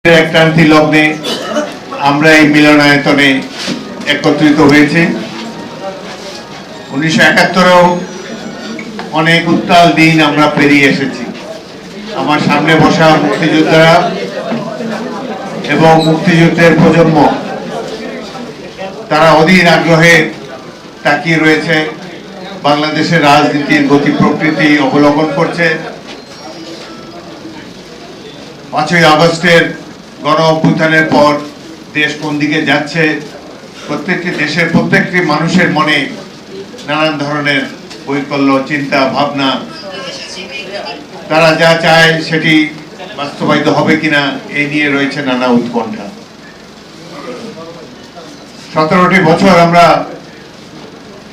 ক্রান্তি লগ্নে আমরা এই মিলনায়তনে একত্রিত হয়েছে। 1971-ও অনেক উত্তাল দিন আমরা পেরিয়ে এসেছি। আমার সামনে বসা মুক্তিযোদ্ধারা এবং মুক্তিযুদ্ধের প্রজন্ম তারা অধীর আগ্রহে তাকিয়ে রয়েছে, বাংলাদেশের রাজনীতির গতি প্রকৃতি অবলোকন করছে। 5ই আগস্টের গণ অভ্যুত্থানের পর দেশ কোন দিকে যাচ্ছে, প্রত্যেকটি দেশের প্রত্যেকটি মানুষের মনে নানান ধরনের বৈকল্য, চিন্তা ভাবনা, তারা যা চায় সেটি বাস্তবায়িত হবে কিনা এই নিয়ে রয়েছে নানা উৎকণ্ঠা। 17টি বছর আমরা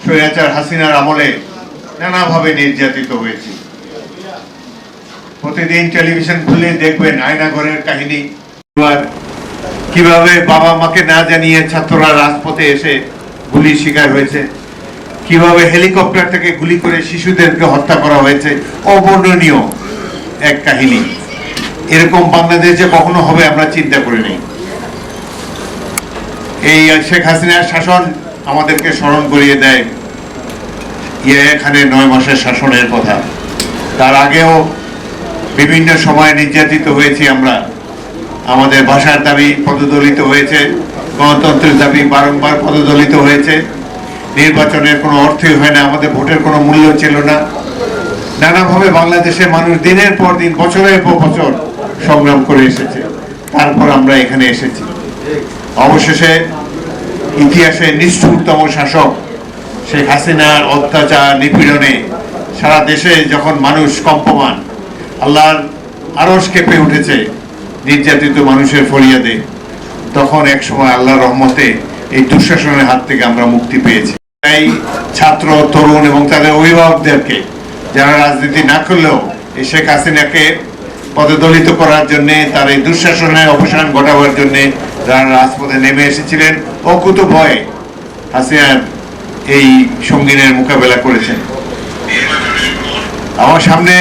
স্বৈরাচার হাসিনার আমলে নানাভাবে নির্যাতিত হয়েছি। প্রতিদিন টেলিভিশন খুলে দেখবেন আয়নাঘরের কাহিনী, কিভাবে বাবা মাকে না জানিয়ে ছাত্ররা রাজপথে এসে গুলির শিকার হয়েছে, কিভাবে হেলিকপ্টার থেকে গুলি করে শিশুদেরকে হত্যা করা হয়েছে। অবর্ণনীয় এক কাহিনী। এরকম বাংলাদেশ যে কখনো হবে আমরা চিন্তা করিনি। এই শেখ হাসিনার শাসন আমাদেরকে স্মরণ করিয়ে দেয় এখানে 9 মাসের শাসনের কথা। তার আগেও বিভিন্ন সময় নির্যাতিত হয়েছি আমরা। আমাদের ভাষার দাবি পদদলিত হয়েছে, গণতন্ত্রের দাবি বারংবার পদদলিত হয়েছে, নির্বাচনের কোনো অর্থই হয় না, আমাদের ভোটের কোনো মূল্য ছিল না। নানাভাবে বাংলাদেশের মানুষ দিনের পর দিন, বছরের পর বছর সংগ্রাম করে এসেছে। তারপর আমরা এখানে এসেছি। অবশেষে ইতিহাসে নিষ্ঠুরতম শাসক শেখ হাসিনার অত্যাচার নিপীড়নে সারা দেশে যখন মানুষ কম্পমান, আল্লাহর আরশ কেঁপে উঠেছে নির্যাতিত মানুষের ফরিয়াদে, তখন এক সময় আল্লাহর রহমতে এই দুঃশাসনের হাত থেকে আমরা মুক্তি পেয়েছি। তাই ছাত্র, তরুণ এবং তাদের অভিভাবকদেরকে, যারা রাজনীতি না করলেও এই শেখ হাসিনাকে পদদলিত করার জন্য, তার এই দুঃশাসনের অবসান ঘটাবার জন্য যারা রাজপথে নেমে এসেছিলেন, অকুতোভয়ে হাসিনার এই সঙ্গিনের মোকাবেলা করেছেন। আমার সামনে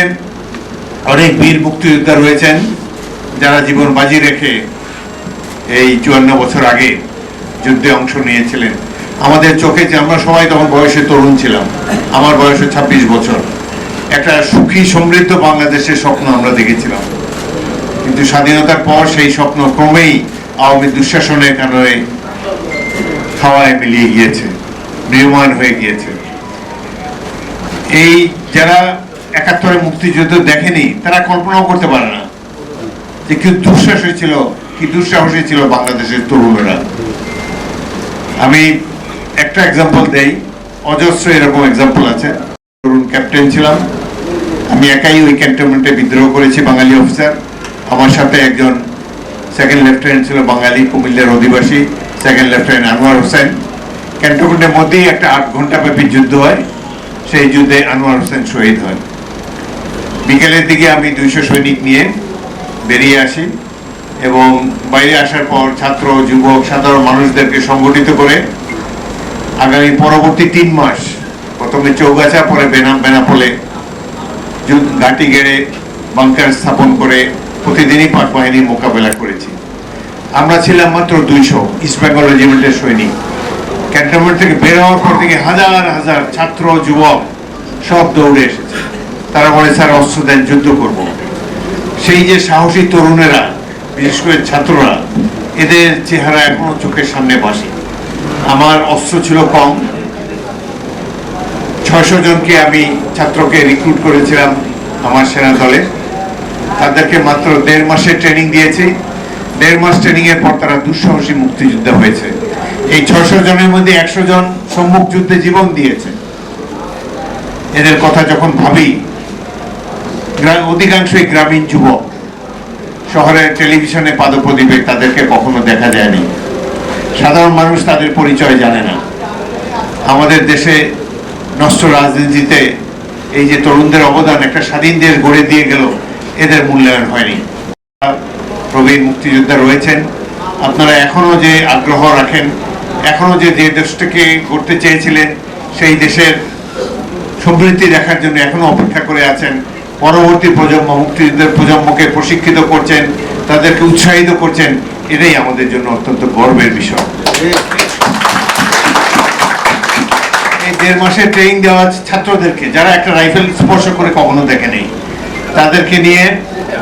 অনেক বীর মুক্তিযোদ্ধা রয়েছেন যারা জীবন বাজি রেখে এই 54 বছর আগে যুদ্ধে অংশ নিয়েছিলেন। আমাদের চোখে যে আমরা সবাই তখন বয়সে তরুণ ছিলাম, আমার বয়সে 26 বছর, একটা সুখী সমৃদ্ধ বাংলাদেশের স্বপ্ন আমরা দেখেছিলাম। কিন্তু স্বাধীনতার পর সেই স্বপ্ন ক্রমেই আওয়ামী দুঃশাসনের কারণে হাওয়ায় মিলিয়ে গিয়েছে, নির্মাণ হয়ে গিয়েছে। এই যারা 71-এ মুক্তিযুদ্ধ দেখেনি তারা কল্পনাও করতে পারে না যে কি দুঃসাহসী ছিল, কি দুঃসাহসী ছিল বাংলাদেশের তরুণেরা। আমি একটা এক্সাম্পল দেই, অজস্র এরকম এক্সাম্পল আছে। তরুণ ক্যাপ্টেন ছিলাম, আমি একাই ওই ক্যান্টনমেন্টে বিদ্রোহ করেছি, বাঙালি অফিসার। আমার সাথে একজন সেকেন্ড লেফটেন্যান্ট ছিল বাঙালি, কুমিল্লার অধিবাসী, সেকেন্ড লেফটেন্যান্ট আনোয়ার হোসেন। ক্যান্টনমেন্টের মধ্যেই একটা 8 ঘন্টা ব্যাপী যুদ্ধ হয়। সেই যুদ্ধে আনোয়ার হোসেন শহীদ হয়। বিকেলের দিকে আমি 200 সৈনিক নিয়ে বেরিয়ে আসি এবং বাইরে আসার পর ছাত্র, যুবক, সাধারণ মানুষদেরকে সংগঠিত করে আগামী পরবর্তী 3 মাস, প্রথমে চৌগাছা, পরে বেনাপোলে ঘাঁটি গেড়ে বাংকার স্থাপন করে প্রতিদিনই পাক বাহিনীর মোকাবেলা করেছি। আমরা ছিলাম মাত্র 200 ইস্ট বেঙ্গল রেজিমেন্টের সৈনিক। ক্যান্টনমেন্ট থেকে বের হওয়ার পর থেকে হাজার হাজার ছাত্র, যুবক সব দৌড়ে এসেছে। তারা বলে, স্যার অস্ত্র দেন, যুদ্ধ করব। সেই যে সাহসী তরুণেরা, বিশেষ করে ছাত্ররা, এদের চেহারা এখনো চোখের সামনে ভাসে। আমার অস্ত্র ছিল কম, 600 জনকে আমি ছাত্রকে রিক্রুট করেছিলাম আমার সেনা দলে। তাদেরকে মাত্র 1.5 মাসের ট্রেনিং দিয়েছি। 1.5 মাস ট্রেনিং এর পর তারা দুঃসাহসী মুক্তিযোদ্ধা হয়েছে। এই 600 জনের মধ্যে 100 জন সম্মুখ যুদ্ধে জীবন দিয়েছে। এদের কথা যখন ভাবি, অধিকাংশই গ্রামীণ যুবক, শহরের টেলিভিশনে পাদপ্রদীপে তাদেরকে কখনো দেখা যায়নি। সাধারণ মানুষ তাদের পরিচয় জানে না। আমাদের দেশে নষ্ট রাজনীতিতে এই যে তরুণদের অবদান, একটা স্বাধীন দেশ গড়ে দিয়ে গেল, এদের মূল্যায়ন হয়নি। প্রবীণ মুক্তিযোদ্ধা রয়েছেন, আপনারা এখনো যে আগ্রহ রাখেন, এখনো যে দেশটাকে গড়তে চেয়েছিলেন, সেই দেশের সমৃদ্ধি দেখার জন্য এখনো অপেক্ষা করে আছেন। পরবর্তী প্রজন্ম, মুক্তিযুদ্ধের প্রজন্মকে প্রশিক্ষিত করছেন, তাদেরকে উৎসাহিত করছেন, এটাই আমাদের জন্য অত্যন্ত গর্বের বিষয়। এই 1.5 মাসের ট্রেনিং দেওয়া ছাত্রদেরকে, যারা একটা রাইফেল স্পর্শ করে কখনো দেখেনি, তাদেরকে নিয়ে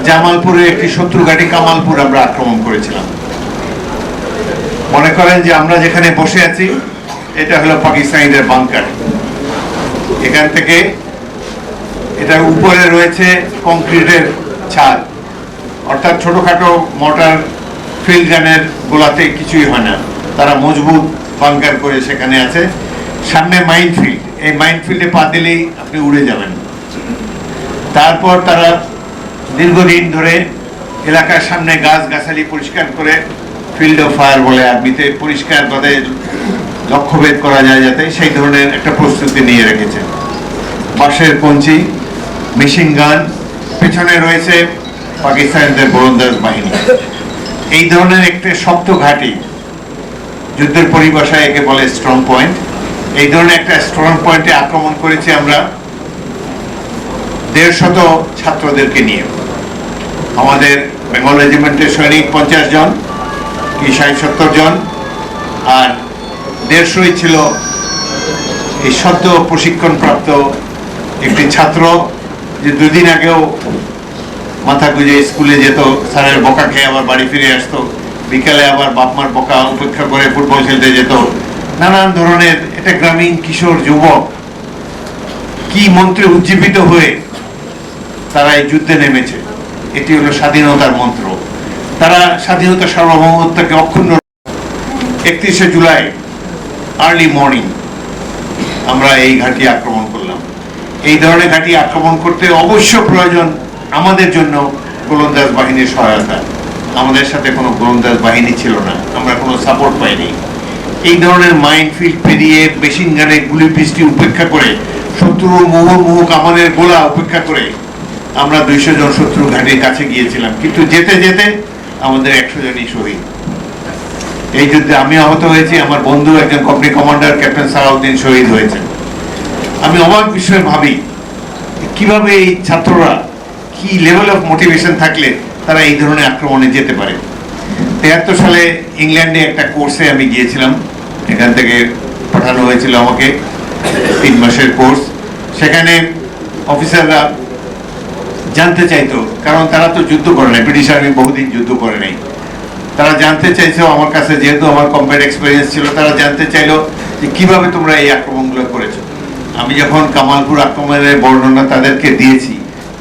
জামালপুরে একটি শত্রু ঘাঁটি কামালপুর আমরা আক্রমণ করেছিলাম। মনে করেন যে আমরা যেখানে বসে আছি এটা হলো পাকিস্তানিদের বাংকার। এখান থেকে এটার উপরে রয়েছে কংক্রিটের ছাদ, অর্থাৎ ছোটখাটো মোটর ফিল্ড গানের গোলাতে কিছুই হয় না, তারা মজবুত বাংকার করে সেখানে আছে। সামনে মাইন ফিল্ড, এই মাইন ফিল্ডে পা দিলেই আপনি উড়ে যাবেন। তারপর তারা দীর্ঘদিন ধরে এলাকার সামনে গাছগাছালি পরিষ্কার করে, ফিল্ড অফ ফায়ার বলে আরবিতে, পরিষ্কার ভাবে লক্ষ্যভেদ করা যায় যাতে, সেই ধরনের একটা প্রস্তুতি নিয়ে রেখেছে। বাঁশের কঞ্চি, মেশিন গান, পেছনে রয়েছে পাকিস্তানিদের গোলন্দাজ বাহিনী। এই ধরনের একটা শক্ত ঘাঁটি, যুদ্ধের পরিভাষায় একে বলে স্ট্রং পয়েন্ট। এই ধরনের একটা স্ট্রং পয়েন্টে আক্রমণ করেছি আমরা 150 ছাত্রদেরকে নিয়ে। আমাদের বেঙ্গল রেজিমেন্টের সৈনিক 50 জন কি 60-70 জন, আর 150ই ছিল এই সদ্য প্রশিক্ষণপ্রাপ্ত একটি ছাত্র, যে 2 দিন আগেও মাথা গুঁজে স্কুলে যেত, স্যারের বকা খেয়ে আবার বাড়ি ফিরে আসতো, বিকালে আবার বাপমার বকা উপেক্ষা করে ফুটবল খেলতে যেত, নানান ধরনের। এটা গ্রামীণ কিশোর যুবক কি মন্ত্রে উজ্জীবিত হয়ে তারা এই যুদ্ধে নেমেছে। এটি হলো স্বাধীনতার মন্ত্র। তারা স্বাধীনতা সার্বভৌমত্বকে অক্ষুণ্ণ। 31শে জুলাই আর্লি মর্নিং আমরা এই ঘাঁটি আক্রমণ করলাম। এই ধরনের ঘাঁটি আক্রমণ করতে অবশ্য প্রয়োজন আমাদের জন্য গোলন্দাজ বাহিনীর সহায়তা। আমাদের সাথে কোনো গোলন্দাজ বাহিনী ছিল না, আমরা কোনো সাপোর্ট পাইনি। এই ধরনের মাইনফিল্ড পেরিয়ে মেশিন গানের গুলি বৃষ্টি উপেক্ষা করে, শত্রুর মুহুর্মুহু কামানের গোলা উপেক্ষা করে আমরা 200 জন শত্রু ঘাঁটির কাছে গিয়েছিলাম, কিন্তু যেতে যেতে আমাদের 100 জনই শহীদ। এই যুদ্ধে আমি আহত হয়েছি, আমার বন্ধু একজন কম্পানি কমান্ডার ক্যাপ্টেন সালাউদ্দিন শহীদ হয়েছেন। আমি অবাক বিষয়ে ভাবি কিভাবে এই ছাত্ররা, কি লেভেল অফ মোটিভেশন থাকলে তারা এই ধরনের আক্রমণে যেতে পারে। 73 সালে ইংল্যান্ডে একটা কোর্সে আমি গিয়েছিলাম, এখান থেকে পাঠানো হয়েছিল আমাকে, 3 মাসের কোর্স। সেখানে অফিসাররা জানতে চাইতো, কারণ তারা তো যুদ্ধ করে নাই, ব্রিটিশ আর্মি বহুদিন যুদ্ধ করে নাই, তারা জানতে চাইছে আমার কাছে, যেহেতু আমার কমব্যাট এক্সপিরিয়েন্স ছিল, তারা জানতে চাইলো যে কিভাবে তোমরা এই আক্রমণগুলো করেছো। আমি যখন কামালপুর আক্রমণের বর্ণনা তাদেরকে দিয়েছি,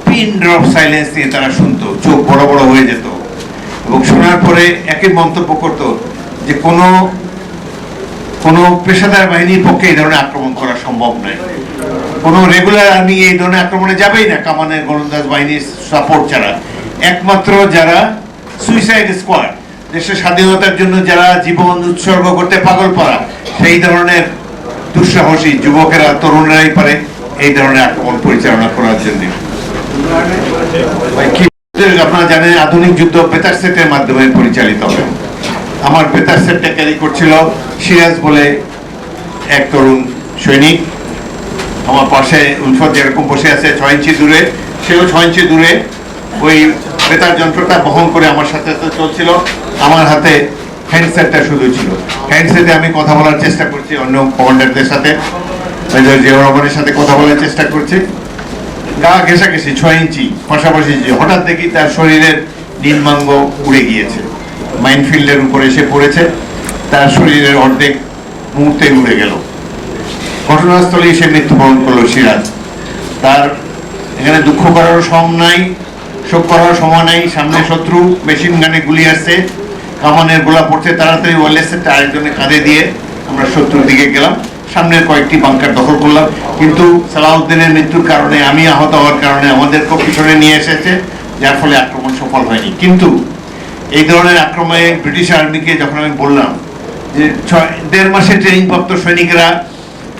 পিন ড্রপ সাইলেন্স নিয়ে তারা শুনতো, চোখ বড় বড় হয়ে যেত, এবং শোনার পরে একই মন্তব্য করত যে কোনো পেশাদার বাহিনীর পক্ষে এই ধরনের আক্রমণ করা সম্ভব নয়, কোনো রেগুলার আর্মি এই ধরনের আক্রমণে যাবেই না কামানের গোলন্দাজ বাহিনীর সাপোর্ট ছাড়া। একমাত্র যারা সুইসাইড স্কোয়াড, দেশের স্বাধীনতার জন্য যারা জীবন উৎসর্গ করতে পাগল পারা, সেই ধরনের দুঃসাহসী যুবকেরা, তরুণরাই পারে এই ধরনের আক্রমণ পরিচালনা করার জন্য। আপনারা জানেন আধুনিক যুদ্ধ বেতার সেটের মাধ্যমে পরিচালিত হবে। আমার বেতার সেটটা ক্যারি করছিল সিরাজ বলে এক তরুণ সৈনিক, আমার পাশে উলফত যেরকম বসে আছে 6 ইঞ্চি দূরে, সেও 6 ইঞ্চি দূরে ওই বেতার যন্ত্রটা বহন করে আমার সাথে চলছিল। আমার হাতে হ্যান্ডসেটটা শুধু ছিল। হ্যান্ডসেটে আমি কথা বলার চেষ্টা করছি অন্য কমান্ডারদের সাথে, জিয়াউর রহমানের সাথে কথা বলার চেষ্টা করছি। গা ঘেঁষাঘেঁষি 6 ইঞ্চি পাশাপাশি, হঠাৎ দেখি তার শরীরের নীলমাঙ্গ উড়ে গিয়েছে, মাইনফিল্ডের উপরে এসে পড়েছে, তার শরীরের অর্ধেক মুহূর্তে উড়ে গেল। ঘটনাস্থলেই সে মৃত্যুবরণ করলো সিরাজ। তার এখানে দুঃখ করার সময় নাই, শোক করার সময় নাই। সামনে শত্রু, মেশিন গানে গুলি আসছে, কামানের গোলা পড়ছে, তাড়াতাড়ি ওয়ারলেসেরটা আরেকজনের কাঁধে দিয়ে আমরা শত্রুর দিকে গেলাম, সামনের কয়েকটি বাংকার দখল করলাম। কিন্তু সালাউদ্দিনের মৃত্যুর কারণে, আমি আহত হওয়ার কারণে আমাদেরকেও পিছনে নিয়ে এসেছে, যার ফলে আক্রমণ সফল হয়নি। কিন্তু এই ধরনের আক্রমণে ব্রিটিশ আর্মিকে যখন আমি বললাম যে 1.5 মাসের ট্রেনিং প্রাপ্ত সৈনিকরা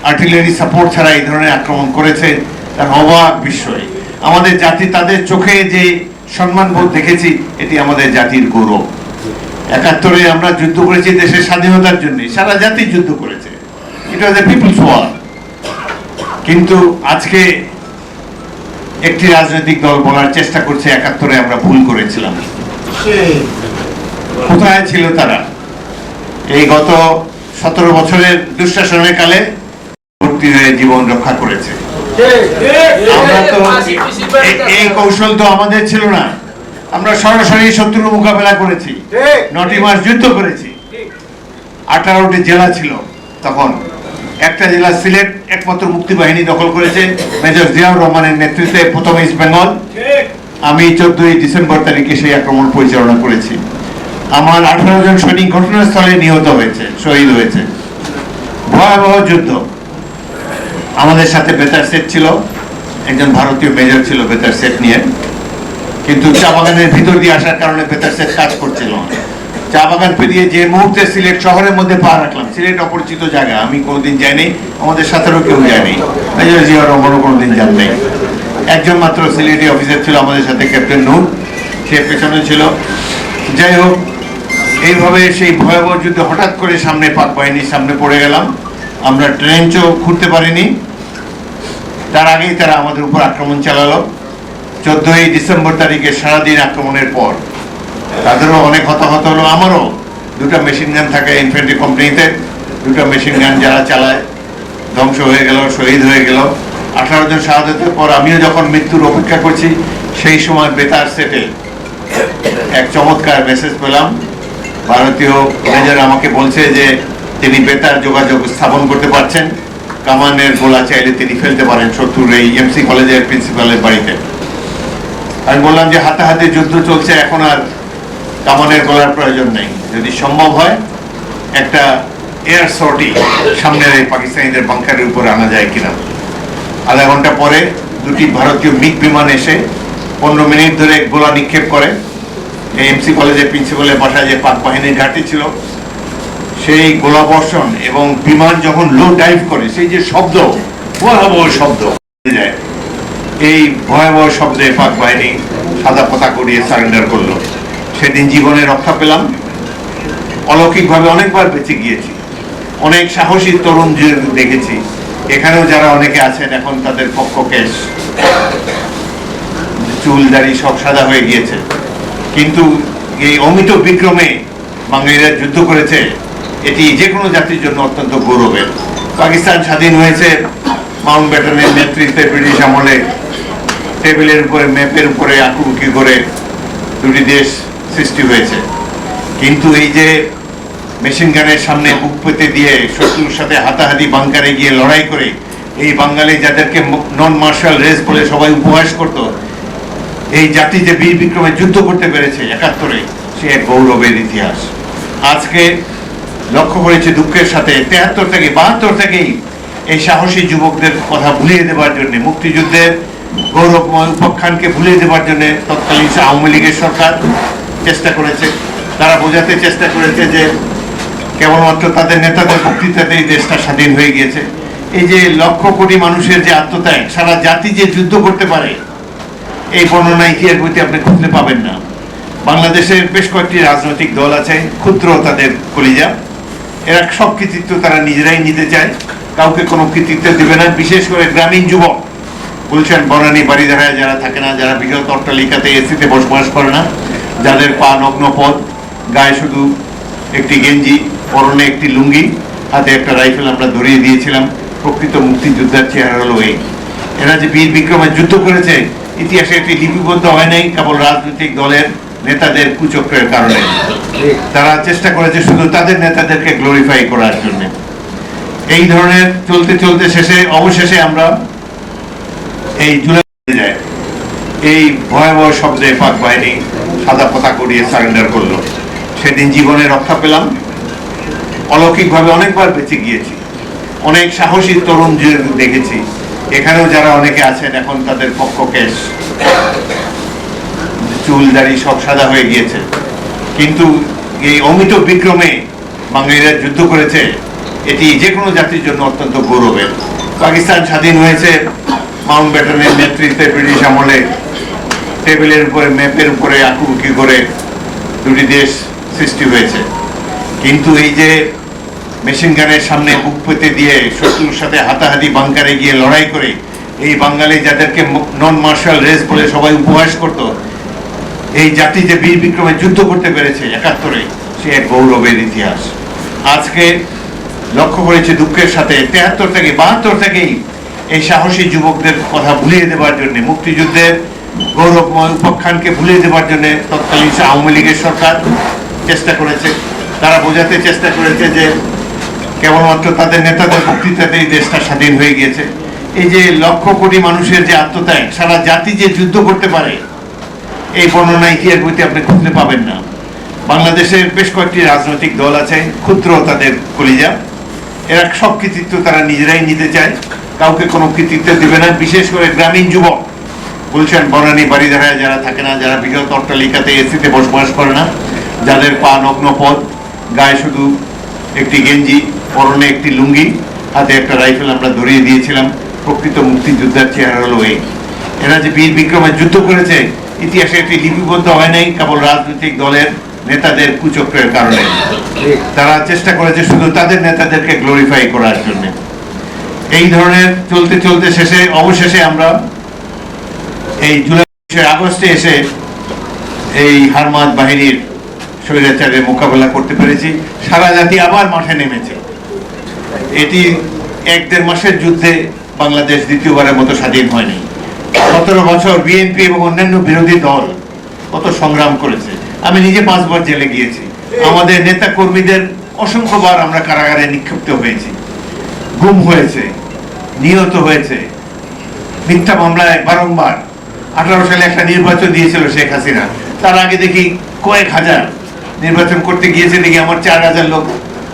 আর্টিলারি সাপোর্ট ছাড়া এই ধরনের আক্রমণ করেছে, তার অবাক বিস্ময়। আমাদের জাতি, তাদের চোখে যে সম্মানবোধ দেখেছি, এটি আমাদের জাতির গৌরব। 71-এ আমরা যুদ্ধ করেছি দেশের স্বাধীনতার জন্য, সারা জাতি যুদ্ধ করেছে, ইট ওয়াজ এ পিপলস ওয়ার। কিন্তু আজকে একটি রাজনৈতিক দল বলার চেষ্টা করছে 71-এ আমরা ভুল করেছিলাম। কোথায় ছিল তারা? এই গত 17 বছরের দুঃশাসনের কালে ভর্তি হয়ে জীবন রক্ষা করেছে। আমরা তো এই কৌশল তো আমাদের ছিল না, আমরা সরাসরি শত্রুর মোকাবেলা করেছি, 9টি মাস যুদ্ধ করেছি। 18টি জেলা ছিল তখন, একটা জেলা সিলেট একমাত্র মুক্তিবাহিনী দখল করেছে মেজর জিয়াউর রহমানের নেতৃত্বে, প্রথম ইস্ট বেঙ্গল। আমি 14ই ডিসেম্বর তারিখে সেই আক্রমণ পরিচালনা করেছি। আমার 18 জন সৈনিক ঘটনাস্থলে নিহত হয়েছে, শহীদ হয়েছে। ভয়াবহ যুদ্ধ। আমাদের সাথে বেতার সেট ছিল, একজন ভারতীয় মেজর ছিল বেতার সেট নিয়ে, কিন্তু চা বাগানের ভিতর দিয়ে আসার কারণে বেতার সেট কাজ করছিল না। চা বাগান পেরিয়ে যে মুহূর্তে সিলেট শহরের মধ্যে পা রাখলাম, সিলেট অপরিচিত জায়গা, আমি কোনোদিন যাইনি, আমাদের সাথেও কেউ যায়নি, মেজর জিয়াউর রহমানও কোনোদিন যান নাই। একজন মাত্র সিলেটি অফিসার ছিল আমাদের সাথে, ক্যাপ্টেন নূর, সে পেছনে ছিল। যাই হোক, এইভাবে সেই ভয়াবহ যুদ্ধে হঠাৎ করে সামনে পাক বাহিনীর সামনে পড়ে গেলাম। আমরা ট্রেঞ্চও খুঁড়তে পারিনি, তার আগেই তারা আমাদের উপর আক্রমণ চালালো। 14ই ডিসেম্বর তারিখে সারাদিন আক্রমণের পর তাদেরও অনেক হতাহত হলো, আমারও। 2টা মেশিন গান থাকে ইনফ্যান্ট্রি কোম্পানিতে, 2টা মেশিন গান যারা চালায় ধ্বংস হয়ে গেল, শহীদ হয়ে গেল। 18 জন শাহাদাতের পর আমিও যখন মৃত্যুর অপেক্ষা করছি, সেই সময় বেতার সেটে এক চমৎকার মেসেজ পেলাম। ভারতীয় মেজর আমাকে বলছে যে তিনি বেতার যোগাযোগ স্থাপন করতে পারছেন, কামানের গোলা চাইলে তিনি ফেলতে পারেন শত্রুর এই এমসি কলেজের প্রিন্সিপালের বাড়িতে। আমি বললাম যে হাতাহাতি যুদ্ধ চলছে, এখন আর কামানের গোলার প্রয়োজন নেই, যদি সম্ভব হয় একটা এয়ার সর্টি সামনের এই পাকিস্তানিদের বাংকারের উপরে আনা যায় কিনা। আধা ঘন্টা পরে 2টি ভারতীয় মিগ বিমান এসে 15 মিনিট ধরে গোলা নিক্ষেপ করে এই এমসি কলেজের প্রিন্সিপালের বাসায় যে পাক বাহিনীর ঘাঁটি ছিল, সেই গোলাবর্ষণ এবং বিমান যখন লো ডাইভ করে সেই যে শব্দ, ভয়াবহ শব্দ যায়, এই ভয়াবহ শব্দে পাক বাহিনী সাদা পতাকা উড়িয়ে সারেন্ডার করলো। সেদিন জীবনে রক্ষা পেলাম। অলৌকিকভাবে অনেকবার বেঁচে গিয়েছি, অনেক সাহসী তরুণ দেখেছি। এখানেও যারা অনেকে আছেন এখন তাদের পক্ষ কেশ, চুল দাড়ি সব সাদা হয়ে গিয়েছে, কিন্তু এই অমিত বিক্রমে বাঙালিরা যুদ্ধ করেছে, এটি যে কোনো জাতির জন্য অত্যন্ত গৌরবের। পাকিস্তান স্বাধীন হয়েছে মাউন্ট ব্যাটেনের নেতৃত্বে ব্রিটিশ আমলে, টেবিলের উপরে ম্যাপের উপরে আঁকুবুকি করে 2টি দেশ সৃষ্টি হয়েছে। কিন্তু এই যে মেশিন গানের সামনে বুক পেতে দিয়ে শত্রুর সাথে হাতাহাতি বাংকারে গিয়ে লড়াই করে এই বাঙালি যাদেরকে নন মার্শাল রেস বলে সবাই উপহাস করত, এই জাতি যে বীর বিক্রমে যুদ্ধ করতে পেরেছে 71-এ, সে এক গৌরবের ইতিহাস। আজকে লক্ষ্য করেছে দুঃখের সাথে 73 থেকে 72 থেকেই এই সাহসী যুবকদের কথা ভুলিয়ে দেওয়ার জন্য, মুক্তিযুদ্ধের গৌরবময় উপাখ্যানকে ভুলিয়ে দেওয়ার জন্য তৎকালীন আওয়ামী লীগের সরকার চেষ্টা করেছে। তারা বোঝাতে চেষ্টা করেছে যে কেবলমাত্র তাদের নেতাদের বক্তৃতাতেই দেশটা স্বাধীন হয়ে গিয়েছে। এই যে লক্ষ কোটি মানুষের যে আত্মত্যাগ, সারা জাতি যে যুদ্ধ করতে পারে, এই বর্ণনা ইতিহাস বইতে আপনি খুঁজতে পাবেন না। বাংলাদেশের বেশ কয়েকটি রাজনৈতিক দল আছে, ক্ষুদ্র তাদের কলিজা, এরা সব কৃতিত্ব তারা নিজেরাই নিতে চায়, কাউকে কোনো কৃতিত্ব দেবে না। বিশেষ করে গ্রামীণ যুবক, গুলশান, বনানী, বাড়িধারায় যারা থাকে না, যারা বিগত অট্টালিকাতে এসিতে বসবাস করে না, যাদের পা নগ্ন পথ, গায়ে শুধু একটি গেঞ্জি, পরনে একটি লুঙ্গি, হাতে একটা রাইফেল আমরা ধরিয়ে দিয়েছিলাম। প্রকৃত মুক্তিযোদ্ধার চেহারা হলো এই। এরা যে বীর বিক্রমে যুদ্ধ করেছে, ইতিহাসে এটি লিপিবদ্ধ হয় নাই কেবল রাজনৈতিক দলের নেতাদের কুচক্রের কারণে। তারা চেষ্টা করেছে শুধু তাদের নেতাদেরকে গ্লোরিফাই করার জন্য। এই ধরনের চলতে চলতে অবশেষে আমরা এই জুলাই যায়, এই ভয়াবহ শব্দে পাক বাহিনী সাদা পতাকা উড়িয়ে সারেন্ডার করলো। সেদিন জীবনে রক্ষা পেলাম। অলৌকিকভাবে অনেকবার বেঁচে গিয়েছি, অনেক সাহসী তরুণ দেখেছি। এখানেও যারা অনেকে আছেন এখন তাদের পক্ষ কেশ, চুল দাড়ি সব সাদা হয়ে গিয়েছে, কিন্তু এই অমিত বিক্রমে বাঙালিরা যুদ্ধ করেছে, এটি যে কোনো জাতির জন্য অত্যন্ত গৌরবের। পাকিস্তান স্বাধীন হয়েছে মাউন্ট ব্যাটেনের নেতৃত্বে ব্রিটিশ আমলে, টেবিলের উপরে ম্যাপের উপরে আঁকুবুকি করে 2টি দেশ সৃষ্টি হয়েছে। কিন্তু এই যে মেশিন গানের সামনে বুক পেতে দিয়ে শত্রুর সাথে হাতাহাতি বাংকারে গিয়ে লড়াই করে এই বাঙালি যাদেরকে নন মার্শাল রেস বলে সবাই উপহাস করত, এই জাতি যে বীর বিক্রমে যুদ্ধ করতে পেরেছে 71-এ, সে এক গৌরবের ইতিহাস। আজকে লক্ষ্য করেছে দুঃখের সাথে 73 থেকে 72 থেকেই এই সাহসী যুবকদের কথা ভুলিয়ে দেওয়ার জন্য, মুক্তিযুদ্ধের গৌরবময় উপাখ্যানকে ভুলিয়ে দেওয়ার জন্য তৎকালীন আওয়ামী লীগের সরকার চেষ্টা করেছে। তারা বোঝাতে চেষ্টা করেছে যে কেবলমাত্র তাদের নেতাদের বক্তৃতাতেই দেশটা স্বাধীন হয়ে গিয়েছে। এই যে লক্ষ কোটি মানুষের যে আত্মত্যাগ, সারা জাতি যে যুদ্ধ করতে পারে, এই বর্ণনা ইতিহাস বইতে আপনি খুঁজতে পাবেন না। বাংলাদেশের বেশ কয়েকটি রাজনৈতিক দল আছে, ক্ষুদ্র তাদের কলিজা, এরা সব কৃতিত্ব তারা নিজেরাই নিতে চায়, কাউকে কোনো কৃতিত্ব দিবে না। বিশেষ করে গ্রামীণ যুবক, গুলশান, বনানী, বাড়িধারায় যারা থাকে না, যারা বৃহৎ অট্টালিকাতে এসিতে বসবাস করে না, যাদের পা নগ্ন পথ, গায়ে শুধু একটি গেঞ্জি, পরনে একটি লুঙ্গি, হাতে একটা রাইফেল আমরা ধরিয়ে দিয়েছিলাম, প্রকৃত মুক্তিযোদ্ধার চেহারা হলো এই। এরা যে বীর বিক্রমে যুদ্ধ করেছে, ইতিহাসে একটি লিপিবদ্ধ হয় নাই কেবল রাজনৈতিক দলের নেতাদের কুচক্রের কারণে। তারা চেষ্টা করেছে শুধু তাদের নেতাদেরকে গ্লোরিফাই করার জন্য। এই ধরনের চলতে চলতে অবশেষে আমরা এই জুলাই আগস্টে এসে এই হারমাদ বাহিনীর স্বৈরাচারের মোকাবেলা করতে পেরেছি। সারা জাতি আবার মাঠে নেমেছে। এটি 1-1.5 মাসের যুদ্ধে বাংলাদেশ দ্বিতীয়বারের মতো স্বাধীন হয়নি। 17 বছর বিএনপি এবং অন্যান্য বিরোধী দল কত সংগ্রাম করেছে। আমি নিজে 5 বার জেলে গিয়েছি। আমাদের নেতা কর্মীদের অসংখ্যবার আমরা কারাগারে নিক্ষিপ্ত হয়েছি, গুম হয়েছে, নিহত হয়েছে, মিথ্যা মামলায় বারংবার। 18 সালে একটা নির্বাচন দিয়েছিল শেখ হাসিনা, তার আগে দেখি কয়েক হাজার নির্বাচন করতে গিয়েছে, দেখি আমার 4000 লোক,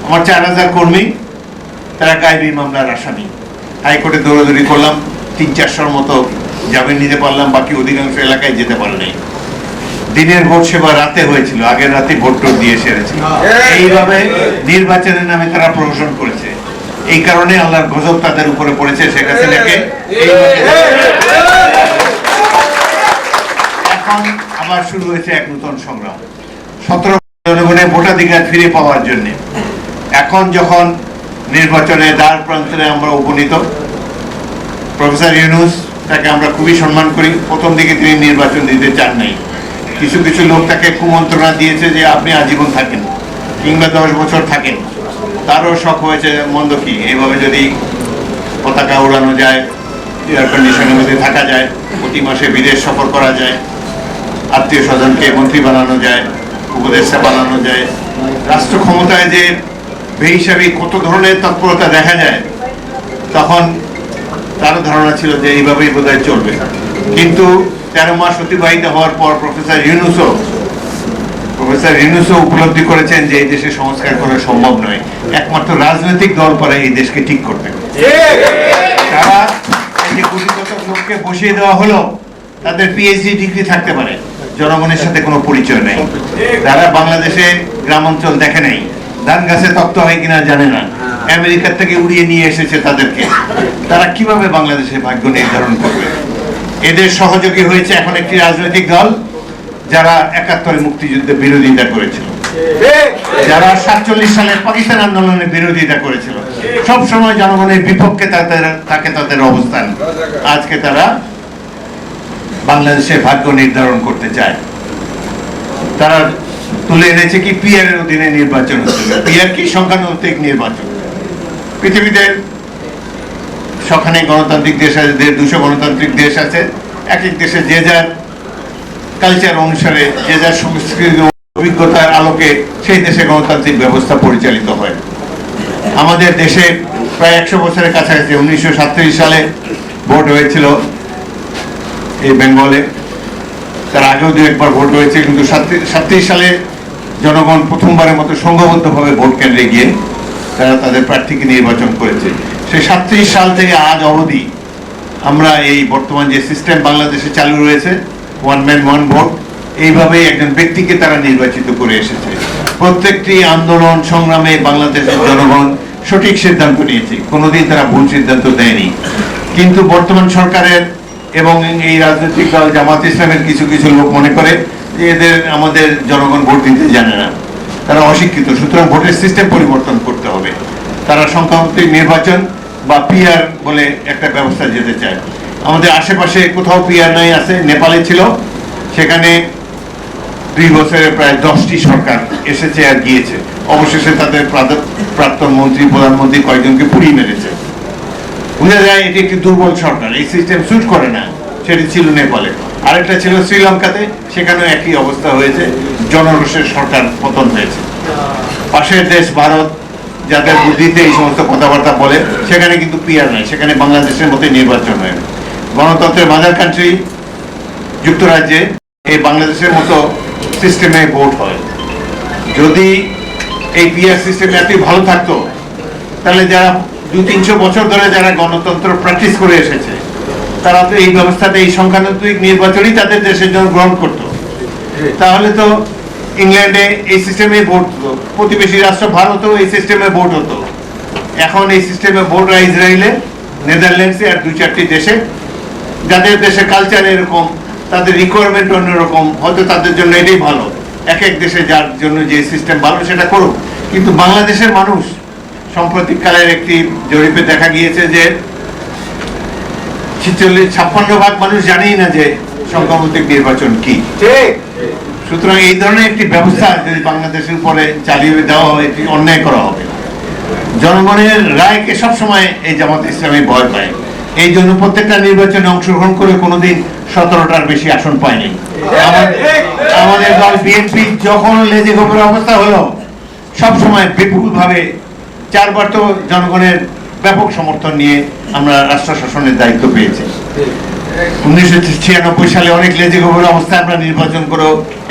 আমার 4000 কর্মী, তারা গায়েবী মামলার আসামি। হাইকোর্টে দৌড়াদৌড়ি করলাম, 300-400 মতো জামিন নিতে পারলাম, বাকি অধিকাংশ এলাকায় যেতে পারেনি। দিনের ভোট সেবা রাতে হয়েছিল, আগের রাতে ভোট টোট দিয়ে সেরেছে। এইভাবে নির্বাচনের নামে তারা প্রহসন করেছে। এই কারণে আল্লাহর গজব তাদের উপরে পড়েছে। শেখ হাসিনাকে এখন আবার শুরু হয়েছে এক নতুন সংগ্রাম, 17 জনগণের ভোটাধিকার ফিরে পাওয়ার জন্য। এখন যখন নির্বাচনে দ্বার প্রান্তে আমরা উপনীত, প্রফেসর ইউনূস, তাকে আমরা খুবই সম্মান করি। প্রথম দিকে তিনি নির্বাচন দিতে চান নাই। কিছু কিছু লোক তাকে কুমন্ত্রণা দিয়েছে যে আপনি আজীবন থাকেন কিংবা 10 বছর থাকেন। তারও শখ হয়েছে, মন্দ কি, এইভাবে যদি পতাকা উড়ানো যায়, এয়ার কন্ডিশনের মধ্যে থাকা যায়, প্রতি মাসে বিদেশ সফর করা যায়, আত্মীয় স্বজনকে মন্ত্রী বানানো যায়, উপদেষ্টা বানানো যায়, রাষ্ট্র ক্ষমতায় যে বেহিসাবি কত ধরনের তৎপরতা দেখা যায়, তখন তারও ধারণা ছিল যে এইভাবেই বোধহয় চলবে। কিন্তু 13 মাস অতিবাহিত হওয়ার পর প্রফেসর ইউনূসও উপলব্ধি করেছেন যে এই দেশে সংস্কার করা সম্ভব নয়, একমাত্র রাজনৈতিক দল পারে এই দেশকে ঠিক করতে। তারা এই যে কোটি কত লোককে বসিয়ে দেওয়া হলো, তাদের পিএইচডি ডিগ্রি থাকতে পারে, জনগণের সাথে কোনো পরিচয় নেই। তারা বাংলাদেশে গ্রামাঞ্চল দেখে নাই, ধান গাছে তপ্ত হয় কিনা জানে না, আমেরিকার থেকে উড়িয়ে নিয়ে এসেছে তাদেরকে। তারা কিভাবে বাংলাদেশের ভাগ্য নির্ধারণ করবে? এদের সহযোগী হয়েছে এখন একটি রাজনৈতিক দল যারা 71-এ মুক্তিযুদ্ধের বিরোধিতা করেছিল, যারা 47 সালের পাকিস্তান আন্দোলনের বিরোধিতা করেছিল, সব সময় জনগণের বিপক্ষে থাকে তাদের অবস্থান। আজকে তারা বাংলাদেশের ভাগ্য নির্ধারণ করতে চায়। তারা তুলে এনেছে কি পিআরের অধীনে নির্বাচন হচ্ছে। পিআর কি? সংখ্যানুপাতিক নির্বাচন। পৃথিবীতে সখানে গণতান্ত্রিক দেশ আছে, 150 গণতান্ত্রিক দেশ আছে। এক এক দেশে যে যার কালচার অনুসারে, যে যার সংস্কৃতি অভিজ্ঞতার আলোকে সেই দেশে গণতান্ত্রিক ব্যবস্থা পরিচালিত হয়। আমাদের দেশে প্রায় 100 বছরের কাছাকাছি 1937 সালে ভোট হয়েছিল এই বেঙ্গলে। তার আগেও 2-1 বার ভোট হয়েছে, কিন্তু 37 সালে জনগণ প্রথমবারের মতো সংঘবদ্ধভাবে ভোট কেন্দ্রে গিয়ে তারা তাদের প্রার্থীকে নির্বাচন করেছে। সেই 37 সাল থেকে আজ অবধি আমরা এই বর্তমান যে সিস্টেম বাংলাদেশে চালু রয়েছে, 1 ম্যান 1 ভোট, এইভাবেই একজন ব্যক্তিকে তারা নির্বাচিত করে এসেছে। প্রত্যেকটি আন্দোলন সংগ্রামে বাংলাদেশের জনগণ সঠিক সিদ্ধান্ত নিয়েছে, কোনোদিন তারা ভুল সিদ্ধান্ত দেয়নি। কিন্তু বর্তমান সরকারের এবং এই রাজনৈতিক দল জামাত ইসলামের কিছু কিছু লোক মনে করে যে আমাদের জনগণ ভোট দিতে জানে না, তারা অশিক্ষিত, সুতরাং ভোটের সিস্টেম পরিবর্তন করতে হবে। তারা সংখ্যানুপাতিক নির্বাচন বা পিআর বলে একটা ব্যবস্থা যেতে চায়। আমাদের আশেপাশে কোথাও পিআর নাই, আছে নেপালে ছিল, সেখানে 2 বছরে প্রায় 10টি সরকার এসেছে আর গিয়েছে, অবশেষে তাদের প্রাক্তন মন্ত্রী প্রধানমন্ত্রী কয়েকজনকে পুড়িয়ে মেরেছে। বোঝা যায় এটি একটি দুর্বল সরকার, এই সিস্টেম স্যুট করে না। সেটি ছিল নেপালে, আরেকটা ছিল শ্রীলঙ্কাতে, সেখানেও একই অবস্থা হয়েছে, জনরোষের সরকার পতন হয়েছে। পাশের দেশ ভারত, যাদের বুদ্ধিতে এই সমস্ত কথাবার্তা বলে, সেখানে কিন্তু পিআর নাই, সেখানে বাংলাদেশের মতোই নির্বাচন হয়। গণতন্ত্রের মাদার কান্ট্রি যুক্তরাজ্যে এই বাংলাদেশের মতো সিস্টেমে ভোট হয়। যদি এই পিআর সিস্টেম এতই ভালো থাকতো, তাহলে যারা 200-300 বছর ধরে যারা গণতন্ত্র প্র্যাকটিস করে এসেছে, তারা তো এই ব্যবস্থাতে, এই সংখ্যানুপাতিক নির্বাচনই তাদের দেশের জন্য গ্রহণ করত। তাহলে তো ইংল্যান্ডে এই সিস্টেমে ভোট হতো, প্রতিবেশী রাষ্ট্র ভারতেও এই সিস্টেমে ভোট হতো। এখন এই সিস্টেমে ভোট হয় ইসরায়েলে, নেদারল্যান্ডসে আর 2-4টি দেশে, যাদের দেশে কালচার এরকম, তাদের রিকোয়ারমেন্ট অন্যরকম, হয়তো তাদের জন্য এটাই ভালো। এক এক দেশে যার জন্য যে সিস্টেম ভালো সেটা করুক। কিন্তু বাংলাদেশের মানুষ, সাম্প্রতিককালের একটি জরিপে দেখা গিয়েছে যে 56% মানুষ জানেই না যে সংখ্যানুপাতিক নির্বাচন কি। সুতরাং এই ধরনের একটি ব্যবস্থা যদি বাংলাদেশের উপরে চালিয়ে দেওয়া হয়, এটি অন্যায় করা হবে। জনগণের রায়কে সবসময় এই জামাত ইসলামী ভয় পায়, এই জন্য প্রত্যেকটা নির্বাচনে অংশগ্রহণ করে কোনোদিন 17টার বেশি আসন পায়নি। আমাদের দল বিএনপি যখন লেজে গোবরের অবস্থা হলো, সবসময় বিপুলভাবে 4 বার তো জনগণের ব্যাপক সমর্থন নিয়ে আমরা রাষ্ট্র শাসনের দায়িত্ব পেয়েছি। 1996 সালে অনেক লেজে গোবরের অবস্থায় আমরা নির্বাচন করে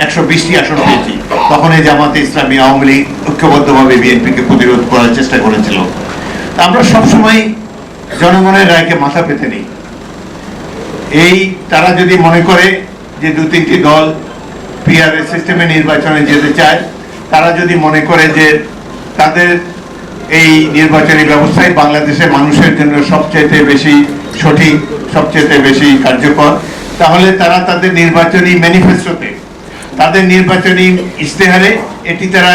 120টি আসন পেয়েছি। তখন এই জামাতে ইসলামী, আওয়ামী লীগ ঐক্যবদ্ধভাবে বিএনপিকে প্রতিরোধ করার চেষ্টা করেছিল। আমরা সবসময় জনগণের রায়কে মাথা পেতে নিই। এই তারা যদি মনে করে যে 2-3টি দল পিআর সিস্টেমে নির্বাচনে যেতে চায়, তারা যদি মনে করে যে তাদের এই নির্বাচনী ব্যবস্থায় বাংলাদেশের মানুষের জন্য সবচেয়ে বেশি সঠিক, সবচেয়ে বেশি কার্যকর, তাহলে তারা তাদের নির্বাচনী ম্যানিফেস্টোতে, তাদের নির্বাচনী ইশতেহারে এটি তারা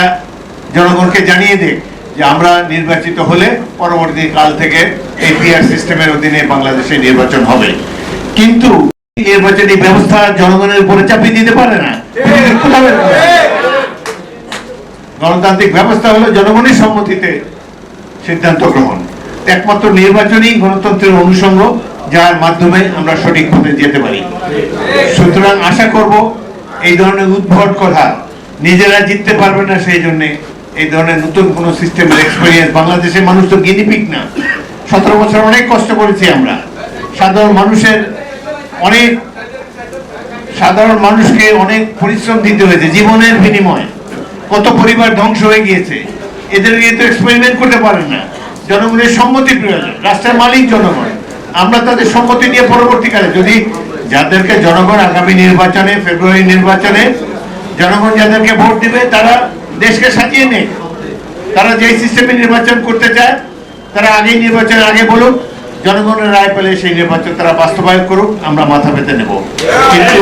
জনগণকে জানিয়ে দেয় যে আমরা নির্বাচিত হলে পরবর্তী কাল থেকে এই পিআর সিস্টেমের অধীনে বাংলাদেশে নির্বাচন হবে। কিন্তু নির্বাচনী ব্যবস্থা জনগণের উপরে চাপিয়ে দিতে পারে না। গণতান্ত্রিক ব্যবস্থা হলো জনগণের সম্মতিতে সিদ্ধান্ত গ্রহণ। একমাত্র নির্বাচনই গণতন্ত্রের অনুষঙ্গ, যার মাধ্যমে আমরা সঠিক পথে যেতে পারি। সুতরাং আশা করব এই ধরনের উদ্ভট কথা, নিজেরা জিততে পারবে না সেই জন্য এই ধরনের নতুন কোনো সিস্টেমের এক্সপেরিয়েন্স, বাংলাদেশের মানুষ তো গিনিপিগ না। 17 বছর অনেক কষ্ট করেছি আমরা, সাধারণ মানুষকে অনেক পরিশ্রম দিতে হয়েছে, জীবনের বিনিময়ে কত পরিবার ধ্বংস হয়ে গিয়েছে। এদেরকে তো এক্সপেরিমেন্ট করতে পারেন না, জনগণের সম্মতি প্রয়োজন। রাষ্ট্রের মালিক জনগণ, আমরা তাদের সম্মতি নিয়ে পরবর্তীকালে যদি যাদেরকে জনগণ আগামী নির্বাচনে, ফেব্রুয়ারি নির্বাচনে জনগণ যাদেরকে ভোট দিবে, তারা দেশকে সাজিয়ে নেয়। তারা যে সিস্টেমে নির্বাচন করতে চায়, তারা আগেই নির্বাচনের আগে বলুক, জনগণের রায় পেলে সেই নির্বাচন তারা বাস্তবায়ন করুক, আমরা মাথা পেতে নেব। কিন্তু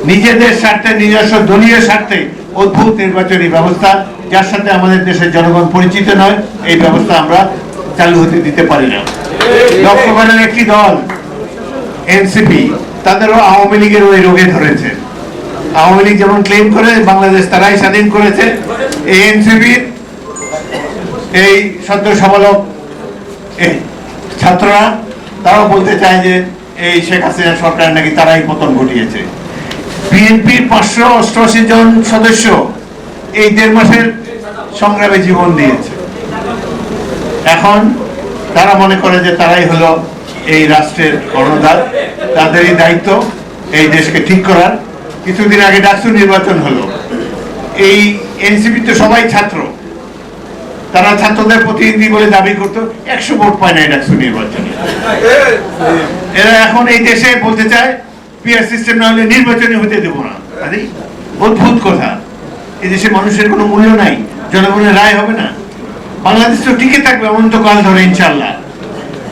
নিজেদের স্বার্থে, নিজস্ব দলীয় স্বার্থে অদ্ভুত নির্বাচনী ব্যবস্থা, যার সাথে আমাদের দেশের জনগণ পরিচিত নয়, এই ব্যবস্থা আমরা চালু হতে দিতে পারি না। লক্ষ্য করেন একটি দল এনসিপি, তাদেরও আওয়ামী লীগের ওই রোগে ধরেছে। আওয়ামী লীগ যেমন ক্লেম করে বাংলাদেশ তারাই স্বাধীন করেছে, এই এনসিপির এই সদ্য সমালোক এই ছাত্ররা, তারাও বলতে চায় যে এই শেখ হাসিনা সরকার নাকি তারাই পতন ঘটিয়েছে। বিএনপির 588 জন সদস্য এই 1.5 মাসের সংগ্রামে জীবন দিয়েছে। এখন তারা মনে করে যে তারাই হলো এই রাষ্ট্রের কর্ণধার, তাদেরই দায়িত্ব এই দেশকে ঠিক করার। কিছুদিন আগে ডাকসু নির্বাচন হলো, এই এনসিপি তো সবাই ছাত্র, তারা ছাত্রদের প্রতিনিধি বলে দাবি করতো, 100 ভোট পায় না ডাকসু নির্বাচনে। এরা এখন এই দেশে বলতে চায় পিআর সিস্টেম না হলে নির্বাচনে হতে দেবো না। আরে অদ্ভুত কথা, এই দেশে মানুষের কোনো মূল্য নাই, জনগণের রায় হবে না, বাংলাদেশ তো টিকে থাকবে অনন্তকাল ধরে ইনশাল্লাহ।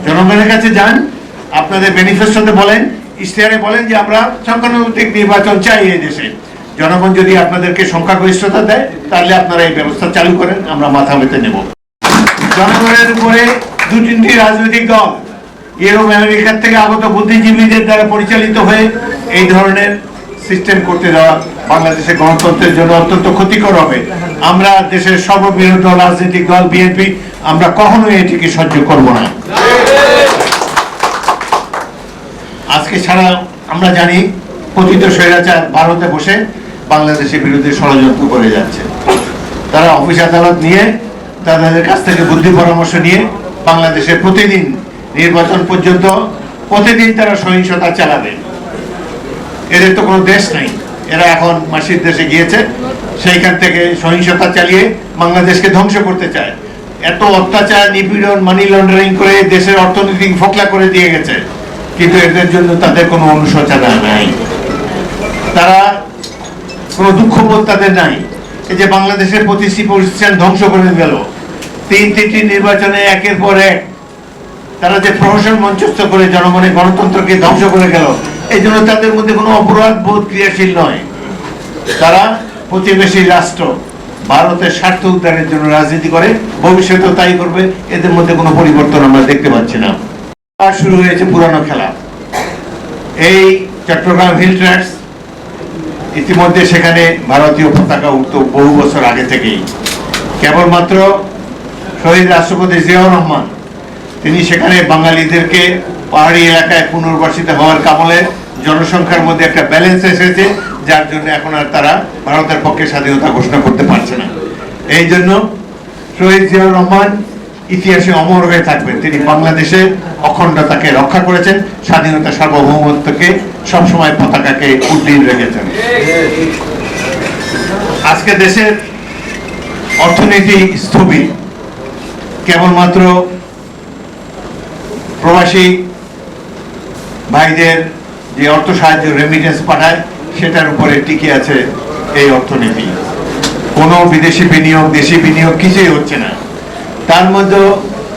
জনগণের কাছে যান, আপনাদের ম্যানিফেস্টোতে বলেন, ইশতেহারে বলেন যে আমরা সংখ্যানুপাতিক নির্বাচন চাই এই দেশে। জনগণ যদি আপনাদেরকে সংখ্যাগরিষ্ঠতা দেয়, তাহলে আপনারা এই ব্যবস্থা চালু করেন, আমরা মাথা পেতে নেব। জনগণের উপরে 2-3টি রাজনৈতিক দল ইউরোপ আমেরিকার থেকে আগত বুদ্ধিজীবীদের দ্বারা পরিচালিত হয়ে এই ধরনের সিস্টেম করতে দেওয়া বাংলাদেশের গণতন্ত্রের জন্য অত্যন্ত ক্ষতিকর হবে। আমরা দেশের সর্ববৃহৎ রাজনৈতিক দল বিএনপি আমরা কখনোই এটিকে সহ্য করব না। আজকে ছাড়া আমরা জানি পতিত স্বৈরাচার ভারতে বসে বাংলাদেশের বিরুদ্ধে ষড়যন্ত্র করে যাচ্ছে। তারা অফিস আদালত নিয়ে তাদের কাছ থেকে বুদ্ধি পরামর্শ নিয়ে বাংলাদেশে প্রতিদিন নির্বাচন পর্যন্ত প্রতিদিন তারা সহিংসতা চালাবে। এদের তো কোনো দেশ নাই, এরা এখন মাসির দেশে গিয়েছে, সেইখান থেকে সহিংসতা চালিয়ে বাংলাদেশকে ধ্বংস করতে চায়। এত অত্যাচার, নিপীড়ন, মানি লন্ডারিং করে দেশের অর্থনীতি ফোকলা করে দিয়ে গেছে, কিন্তু এদের জন্য তাদের কোনো অনুশোচনা নাই, তারা কোনো দুঃখবোধ তাদের নাই। এই যে বাংলাদেশের প্রতিষ্ঠান ধ্বংস করে গেল, তিনটি নির্বাচনে একের পর এক তারা যে প্রহসন মঞ্চস্থ করে জনগণের গণতন্ত্রকে ধ্বংস করে গেল, এই জন্য তাদের মধ্যে কোনো অপরাধ বোধ ক্রিয়াশীল নয়। তারা প্রতিবেশী রাষ্ট্র ভারতের স্বার্থ উদ্ধারের জন্য রাজনীতি করে, ভবিষ্যতেও তাই করবে। এদের মধ্যে কোনো পরিবর্তন আমরা দেখতে পাচ্ছি না। আর শুরু হয়েছে পুরানো খেলা। এই চট্টগ্রাম হিল ট্র্যাক্স, ইতিমধ্যে সেখানে ভারতীয় পতাকা উঠত বহু বছর আগে থেকেই। কেবলমাত্র শহীদ রাষ্ট্রপতি জিয়াউর রহমান তিনি সেখানে বাঙালিদেরকে পাহাড়ি এলাকায় পুনর্বাসিত হওয়ার কামলে জনসংখ্যার মধ্যে একটা ব্যালেন্স এসেছে, যার জন্য এখন আর তারা ভারতের পক্ষে স্বাধীনতা ঘোষণা করতে পারছে না। এই জন্য শহীদ জিয়াউর রহমান ইতিহাসে অমর হয়ে থাকবেন। তিনি বাংলাদেশের অখণ্ডতাকে রক্ষা করেছেন, স্বাধীনতা সার্বভৌমত্বকে সবসময় পতাকাকে উড্ডীন রেখেছেন। আজকে দেশের অর্থনীতি স্থবির, কেবলমাত্র প্রবাসী ভাইদের যে অর্থ সাহায্য রেমিটেন্স পাঠায় সেটার উপরে টিকে আছে এই অর্থনীতি। কোনো বিদেশি বিনিয়োগ, দেশি বিনিয়োগ কিছুই হচ্ছে না। তার মধ্যে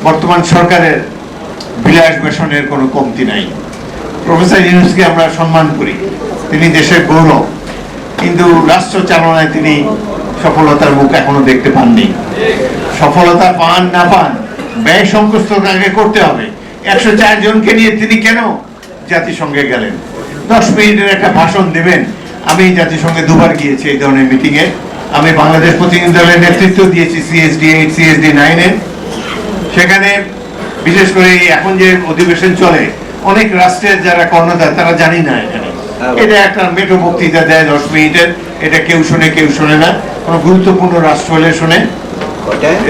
বর্তমান সরকারের বিলাস বেসনের কোনো কমতি নাই। প্রফেসর ইউনূসকে আমরা সম্মান করি, তিনি দেশের গৌরব, কিন্তু রাষ্ট্র চালনায় তিনি সফলতার মুখ এখনো দেখতে পাননি। সফলতা পান না পান, ব্যয় সংকোচনকে করতে হবে। 104 জনকে নিয়ে তিনি কেন জাতিসংঘে গেলেন? 10 মিনিটের একটা ভাষণ দেবেন। আমি জাতিসংঘে দুবার গিয়েছি এই ধরনের মিটিংয়ে। আমি বাংলাদেশ প্রতিনিধি দলের নেতৃত্ব দিয়েছি CSD 8, CSD 9-এ। সেখানে বিশেষ করে এখন যে অধিবেশন চলে, অনেক রাষ্ট্রের যারা কর্ণধার তারা জানি না এখানে। এটা একটা মেটো বক্তৃতা দেয় 10 মিনিটের, এটা কেউ শোনে কেউ শোনে না। কোনো গুরুত্বপূর্ণ রাষ্ট্র হলে শোনে।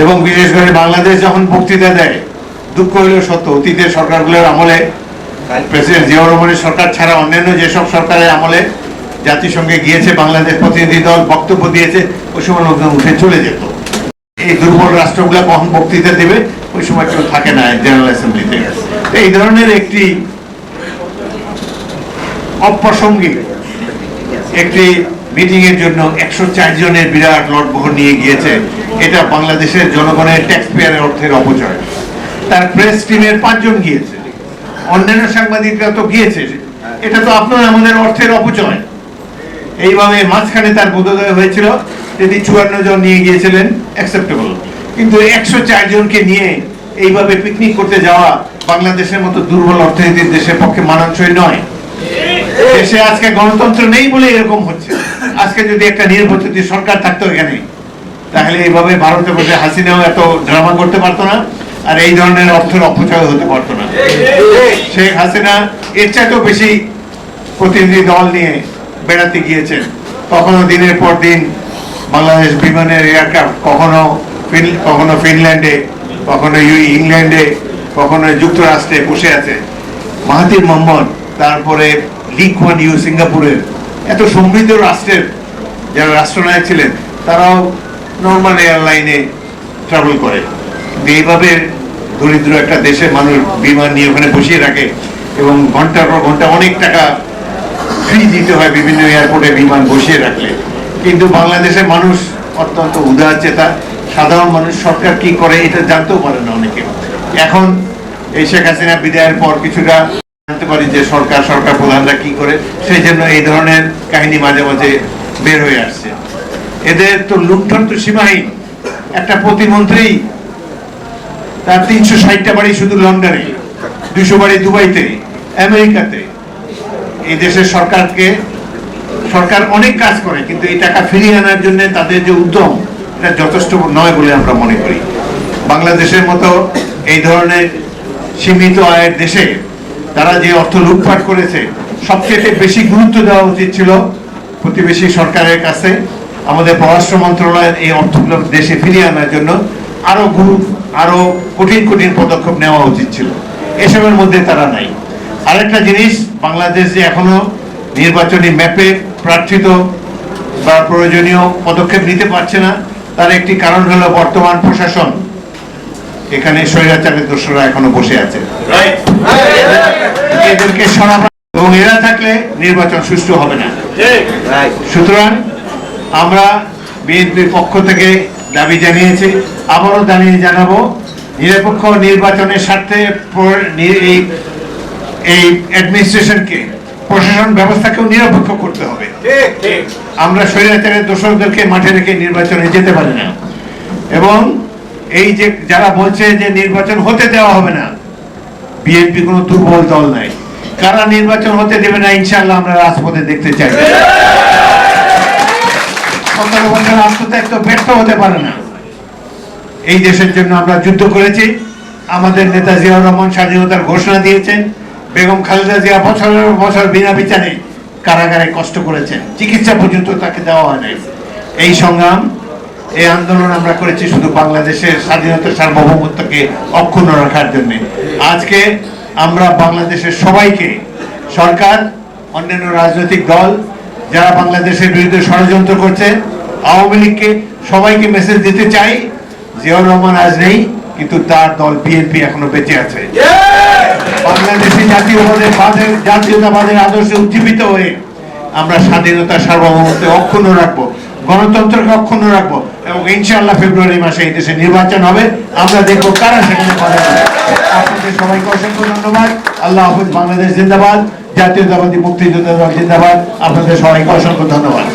এবং বিশেষ করে বাংলাদেশ যখন বক্তৃতা দেয়, দুঃখ হলেও সত্য, অতীতের সরকারগুলোর আমলে, প্রেসিডেন্ট জিয়াউর রহমানের সরকার ছাড়া অন্যান্য যেসব সরকারের আমলে জাতিসংঘে গিয়েছে বাংলাদেশ প্রতিনিধি দল, বক্তব্য দিয়েছে, ওই সময় লোকজন উঠে চলে যেত। এই দুর্বল রাষ্ট্রগুলো কখন বক্তৃতা দেবে ওই সময় কেউ থাকে না জেনারেল অ্যাসেম্বলিতে। এই ধরনের একটি অপ্রাসঙ্গিক একটি মিটিং এর জন্য 104 জনের বিরাট লটবহর নিয়ে গিয়েছে। এটা বাংলাদেশের জনগণের ট্যাক্স পেয়ারের অর্থের অপচয়। তার প্রেস টিমের 5 জন গিয়েছে, অন্যান্য সাংবাদিকরা তো গিয়েছে। এটা তো আপনার আমাদের অর্থের অপচয়। এইভাবে মাঝখানে তার বোধোদয় হয়েছিল যদি 54 জন নিয়ে গিয়েছিলেন অ্যাকসেপ্টেবল, কিন্তু 104 জনকে নিয়ে এইভাবে পিকনিক করতে যাওয়া বাংলাদেশের মতো দুর্বল অর্থনীতির দেশের পক্ষে মানানসই নয়। দেশে আজকে গণতন্ত্র নেই বলে এরকম হচ্ছে। আজকে যদি একটা নির্বাচিত সরকার থাকতো এখানে, তাহলে এইভাবে ভারতে বসে হাসিনাও এত ড্রামা করতে পারতো না, আর এই ধরনের অর্থের অপচয় হতে পারতো না। শেখ হাসিনা এর চাইতেও বেশি প্রতিনিধি দল নিয়ে বেড়াতে গিয়েছেন। কখনো দিনের পর দিন বাংলাদেশ বিমানের এয়ারক্রাফট, কখনো ফিনল্যান্ডে, কখনো ইংল্যান্ডে, কখনো যুক্তরাষ্ট্রে বসে আছে। মাহাথির মোহাম্মদ, তারপরে লি কুয়ান ইউ সিঙ্গাপুরের, এত সমৃদ্ধ রাষ্ট্রের যারা রাষ্ট্রনায়ক ছিলেন তারাও নর্মাল এয়ারলাইনে ট্রাভেল করে। এইভাবে দরিদ্র একটা দেশে মানুষ বিমান নিয়ে ওখানে বসিয়ে রাখে এবং ঘন্টার পর ঘন্টা অনেক টাকা ফি দিতে হয় বিভিন্ন এয়ারপোর্টে বিমান বসিয়ে রাখলে। কিন্তু বাংলাদেশের মানুষ অত্যন্ত উদার চেতা, সাধারণ মানুষ সরকার কি করে এটা জানতেও পারে না অনেকে। এখন এই শেখ হাসিনা বিদায়ের পর কিছুটা জানতে পারি যে সরকার প্রধানরা কি করে, সেই জন্য এই ধরনের কাহিনী মাঝে মাঝে বের হয়ে আসছে। এদের তো লুণ্ঠন তো সীমাহীন। একটা প্রতিমন্ত্রী তার 360টা বাড়ি শুধু লন্ডনে, 200 বাড়ি দুবাইতে, আমেরিকাতে। এই দেশের সরকারকে সরকার অনেক কাজ করে, কিন্তু এই টাকা ফিরিয়ে আনার জন্য তাদের যে উদ্যম, এটা যথেষ্ট নয় বলে আমরা মনে করি। বাংলাদেশের মতো এই ধরনের সীমিত আয়ের দেশে তারা যে অর্থ লুটপাট করেছে, সবচেয়ে বেশি গুরুত্ব দেওয়া উচিত ছিল প্রতিবেশী সরকারের কাছে। আমাদের পররাষ্ট্র মন্ত্রণালয়ের এই অর্থগুলো দেশে ফিরিয়ে আনার জন্য আরো কঠিন কঠিন পদক্ষেপ নেওয়া উচিত ছিল। এসবের মধ্যে তারা নাই। আরেকটা জিনিস, বাংলাদেশ যে এখনো নির্বাচনী ম্যাপে প্রার্থিত বা প্রয়োজনীয় পদক্ষেপ নিতে পারছে না, তার একটি কারণ হলো বর্তমান প্রশাসন এখানে স্বৈরাচারের দোষরা এখনো বসে আছে। এদেরকে সরানো, এবং এরা থাকলে নির্বাচন সুষ্ঠু হবে না। সুতরাং আমরা বিএনপির পক্ষ থেকে দাবি জানিয়েছি, আবারও জানাবো, নিরপেক্ষ নির্বাচনের স্বার্থে এই অ্যাডমিনিস্ট্রেশনকে, প্রশাসন ব্যবস্থাকেও নিরপেক্ষ করতে হবে। আমরা স্বৈরাচারের দোষরদেরকে মাঠে রেখে নির্বাচনে যেতে পারি না। এবং এই যে যারা বলছে যে নির্বাচন হতে দেওয়া হবে না, বিএনপি কোনো দুর্বল দল নাই। কারা নির্বাচন হতে দেবে না ইনশাআল্লাহ আমরা রাজপথে দেখতে চাই। 17 বছর আত্মত্যাগ তো ব্যর্থ হতে পারে না। এই দেশের জন্য আমরা যুদ্ধ করেছি। আমাদের নেতা জিয়াউর রহমান স্বাধীনতার ঘোষণা দিয়েছেন। বেগম খালেদা জিয়া বছরের বছর বিনা বিচারে কারাগারে কষ্ট করেছেন, চিকিৎসা পর্যন্ত তাকে দেওয়া হয় নাই। এই সংগ্রাম, এই আন্দোলন আমরা করেছি শুধু বাংলাদেশের স্বাধীনতা সার্বভৌমত্বকে অক্ষুণ্ণ রাখার জন্য। আজকে আমরা বাংলাদেশের সবাইকে, সরকার, অন্যান্য রাজনৈতিক দল যারা বাংলাদেশের বিরুদ্ধে ষড়যন্ত্র করছে, আওয়ামী লীগকে, সবাইকে মেসেজ দিতে চাই, জিয়াউর রহমান আজ নেই, কিন্তু তার দল বিএনপি এখনো বেঁচে আছে। বাংলাদেশি জাতীয়তাবাদের আদর্শে উজ্জীবিত হয়ে আমরা স্বাধীনতা সার্বভৌমত্ব অক্ষুণ্ণ রাখবো, গণতন্ত্রকে অক্ষুণ্ণ রাখবো, এবং ইনশাআল্লাহ ফেব্রুয়ারি মাসে এই দেশে নির্বাচন হবে। আমরা দেখবো কারা সেখানে পারে। আপনাদের সবাইকে অসংখ্য ধন্যবাদ। আল্লাহ হাফেজ। বাংলাদেশ জিন্দাবাদ। জাতীয়তাবাদী মুক্তিযোদ্ধা দল জিন্দাবাদ। আপনাদের সবাইকে অসংখ্য ধন্যবাদ।